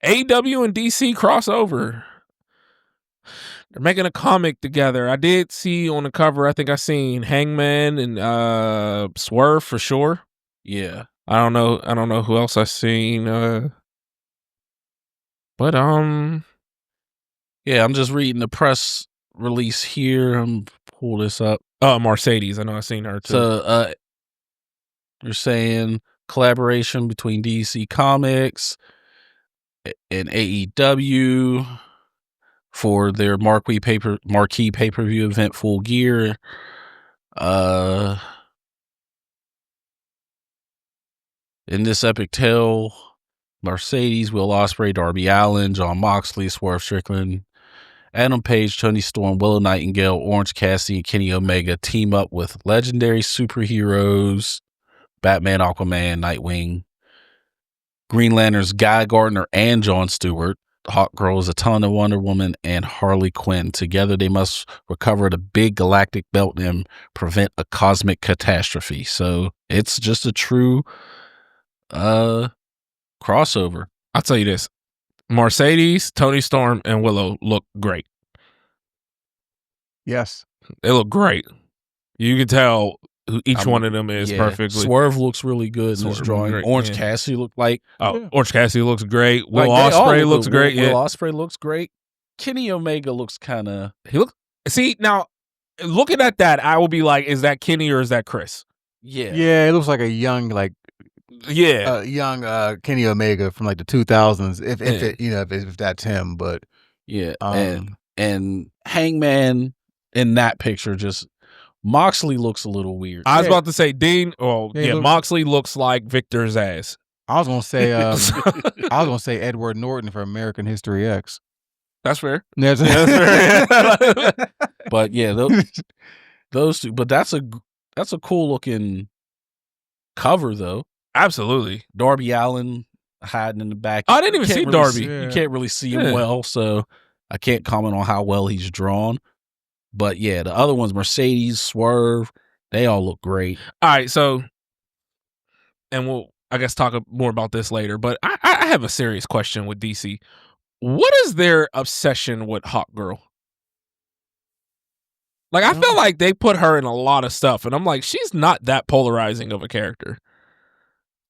AEW and DC crossover. They're making a comic together. I did see on the cover, I think I seen Hangman and Swerve for sure. Yeah. I don't know who else I seen. But yeah, I'm just reading the press release here. I'm pull this up. Mercedes. I know I seen her too. So you're saying collaboration between DC Comics and AEW for their marquee pay-per-view event Full Gear. In this epic tale, Mercedes, Will Ospreay, Darby Allin, Jon Moxley, Swerve Strickland, Adam Page, Toni Storm, Willow Nightingale, Orange Cassidy, and Kenny Omega team up with legendary superheroes Batman, Aquaman, Nightwing, Green Lantern's Guy Gardner and Jon Stewart, Hawkgirl, Zatanna, Wonder Woman, and Harley Quinn. Together, they must recover the big galactic belt and prevent a cosmic catastrophe. So it's just a true crossover. I'll tell you this. Mercedes, Toni Storm, and Willow look great. Yes. They look great. You can tell who each one of them is perfectly. Swerve looks really good in this drawing. Great, Orange Cassidy looked like... Orange Cassidy looks great. Will Ospreay looks great. Will Ospreay looks great. Kenny Omega looks kind of... See, now, looking at that, I will be like, is that Kenny or is that Chris? Yeah. Yeah, it looks like a young, young Kenny Omega from like the 2000s, if that's him. But yeah, and Hangman in that picture just Moxley looks a little weird. I was about to say Moxley looks like Victor's ass. I was gonna say Edward Norton for American History X. That's fair. That's fair. But yeah, those two. But that's a cool looking cover though. Absolutely. Darby Allin hiding in the back. I didn't even see Darby. You can't really see him well, so I can't comment on how well he's drawn. But yeah, the other ones, Mercedes, Swerve, they all look great. All right, so, and we'll, I guess, talk more about this later, but I have a serious question with DC. What is their obsession with Hawkgirl? Like, I feel like they put her in a lot of stuff, and I'm like, she's not that polarizing of a character.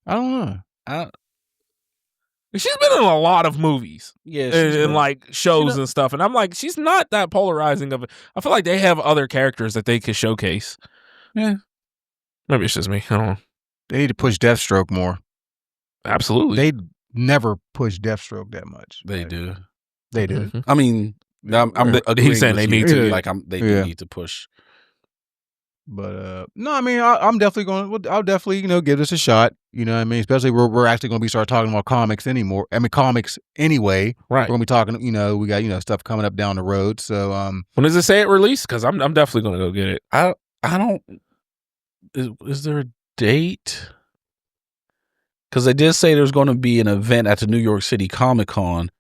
I don't know. She's been in a lot of movies, and like shows and stuff, and I'm like, she's not that polarizing of. I feel like they have other characters that they could showcase. Yeah, maybe it's just me. I don't know. They need to push Deathstroke more. Absolutely, they never push Deathstroke that much. They do. They do. Mm-hmm. I mean, he's saying they need to. Like they do need to push. But no, I mean, I'm definitely going. I'll definitely, give this a shot. You know what I mean? Especially we're actually going to be start talking about comics anymore. I mean, comics anyway. Right. We're going to be talking. We got stuff coming up down the road. So when does it say it released? Because I'm definitely going to go get it. I don't. Is there a date? Because they did say there's going to be an event at the New York City Comic Con,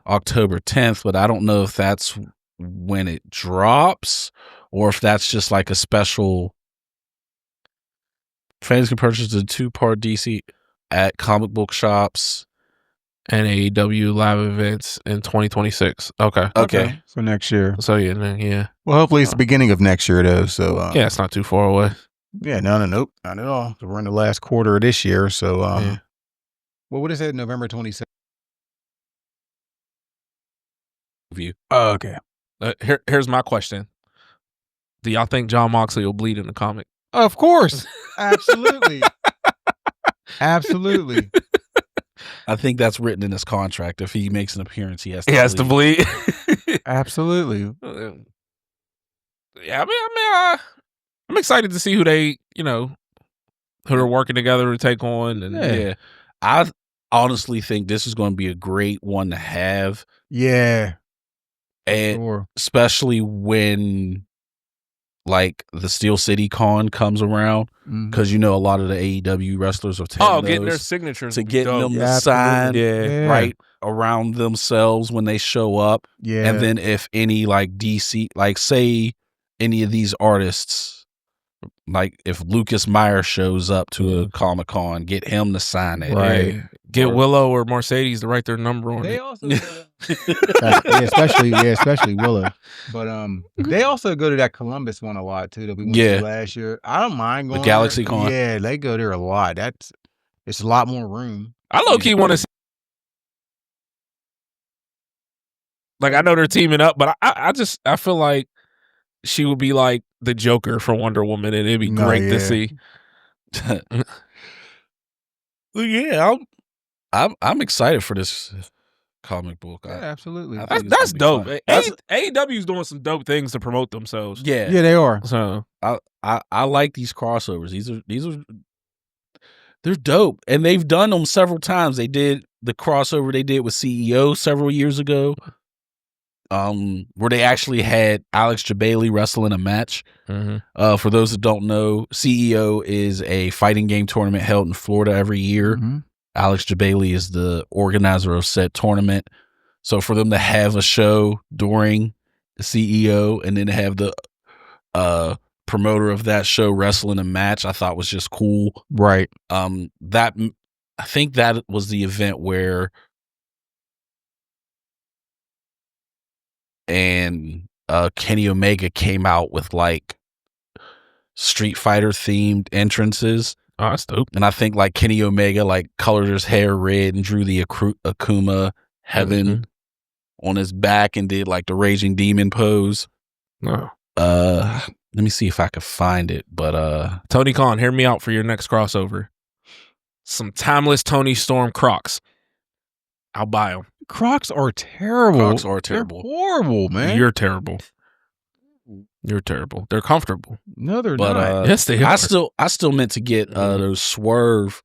October 10th, but I don't know if that's when it drops or if that's just like a special. Fans can purchase the 2-part DC at comic book shops and AEW live events in 2026. Okay. For next year. So yeah. Well, hopefully it's the beginning of next year though. So yeah, it's not too far away. Yeah, nope, not at all. So we're in the last quarter of this year. So well, what is it? November 27th. Oh, okay. Here's my question. Do y'all think Jon Moxley will bleed in the comic? Of course. Absolutely. Absolutely. I think that's written in his contract. If he makes an appearance, he has to bleed. Absolutely. Yeah, I mean, I'm excited to see who they, who are working together to take on. And yeah. I honestly think this is going to be a great one to have. Yeah. And especially when like the Steel City Con comes around, because a lot of the AEW wrestlers are getting their signatures to get them to sign right around themselves when they show up. Yeah. And then if any like DC, like say any of these artists Like if Lucas Meyer shows up to a Comic-Con, get him to sign it. Right. Yeah. Get Willow or Mercedes to write their number on They it. also especially Willow. But they also go to that Columbus one a lot too that we went to last year. I don't mind going the Galaxy there. Con. Yeah, they go there a lot. It's a lot more room. I low key want to see. Like I know they're teaming up, but I feel like she would be like the Joker for Wonder Woman, and it'd be great to see. Well, yeah, I'm excited for this comic book. Yeah, absolutely. That's dope. AEW's doing some dope things to promote themselves. Yeah, they are. So I like these crossovers. These are they're dope, and they've done them several times. They did the crossover they did with CEO several years ago, where they actually had Alex Jabali wrestle in a match. Mm-hmm. For those that don't know, CEO is a fighting game tournament held in Florida every year. Mm-hmm. Alex Jabali is the organizer of said tournament. So for them to have a show during the CEO and then to have the promoter of that show wrestle in a match, I thought was just cool. Right. I think that was the event where Kenny Omega came out with like Street Fighter themed entrances. Oh, that's dope. And I think like Kenny Omega like colored his hair red and drew the Akuma heaven on his back and did like the Raging Demon pose. No. Let me see if I could find it. But Tony Khan, hear me out for your next crossover. Some timeless Tony Storm Crocs. I'll buy them. Crocs are terrible. Crocs are terrible. They're horrible, man. You're terrible. You're terrible. They're comfortable. No, they're not. Yes, they are. I still meant to get those Swerve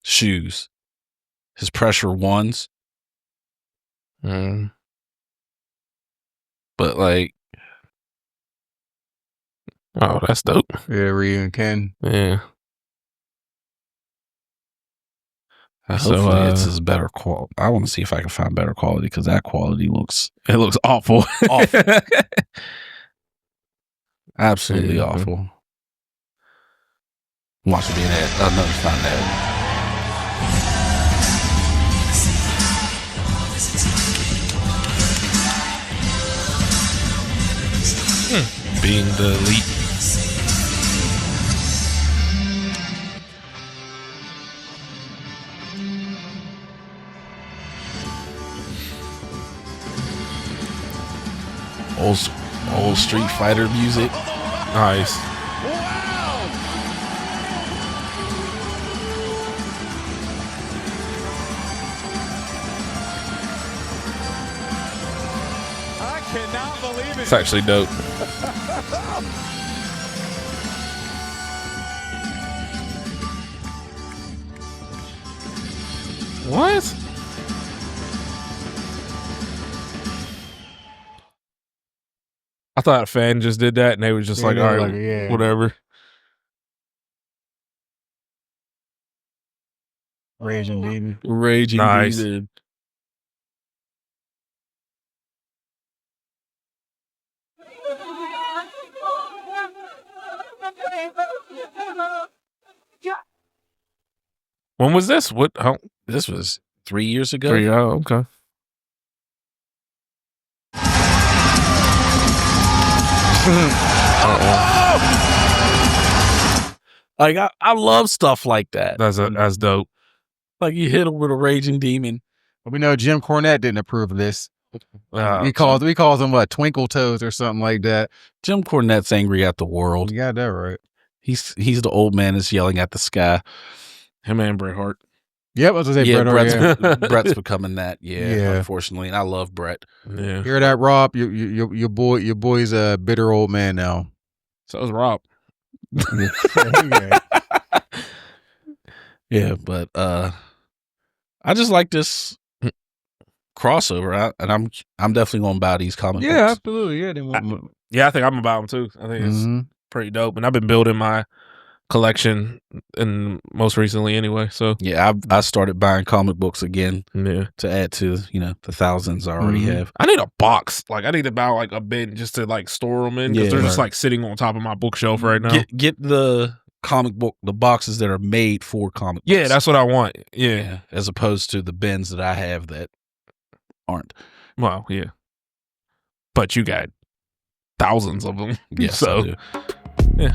shoes. His pressure ones. Mm. But like, oh, that's dope. Yeah, Ryu and Ken. Yeah. Hopefully it's as better quality. I want to see if I can find better quality because that quality looks awful. Awful. Absolutely awful. Watch it be an ad. Another fun ad. Being the elite. Old Street Fighter music. Nice. I cannot believe it. It's actually dope. What? I thought a fan just did that and they were just like, all right, whatever. Raging Demon. Raging Nice. Demon. When was this? What? How? This was 3 years ago. Okay. Like I love stuff like that. That's dope. Like you hit him with a Raging Demon. But we know Jim Cornette didn't approve of this. We calls him what, Twinkle Toes or something like that. Jim Cornette's angry at the world. You got that right. He's the old man that's yelling at the sky. Him and Bret Hart. Yep, I was gonna say Yeah, Bret Hart. Brett's becoming that. Yeah. Unfortunately, and I love Brett. Yeah. Hear that, Rob? Your boy's a bitter old man now. So is Rob. Yeah, but I just like this crossover, and I'm definitely gonna buy these comic books. Yeah, absolutely. Yeah, Yeah, I think I'm about them too. I think it's pretty dope. And I've been building my collection, and most recently anyway. So Yeah, I started buying comic books again yeah, to add to the thousands I already have. I need a box. Like I need to buy like a bin just to like store them in because Yeah, they're just right. like sitting on top of my bookshelf right now. Get the comic book, the boxes that are made for comic books. Yeah, that's what I want. Yeah. As opposed to the bins that I have that aren't. Well, yeah. But you got thousands of them. Yes, So I do. yeah.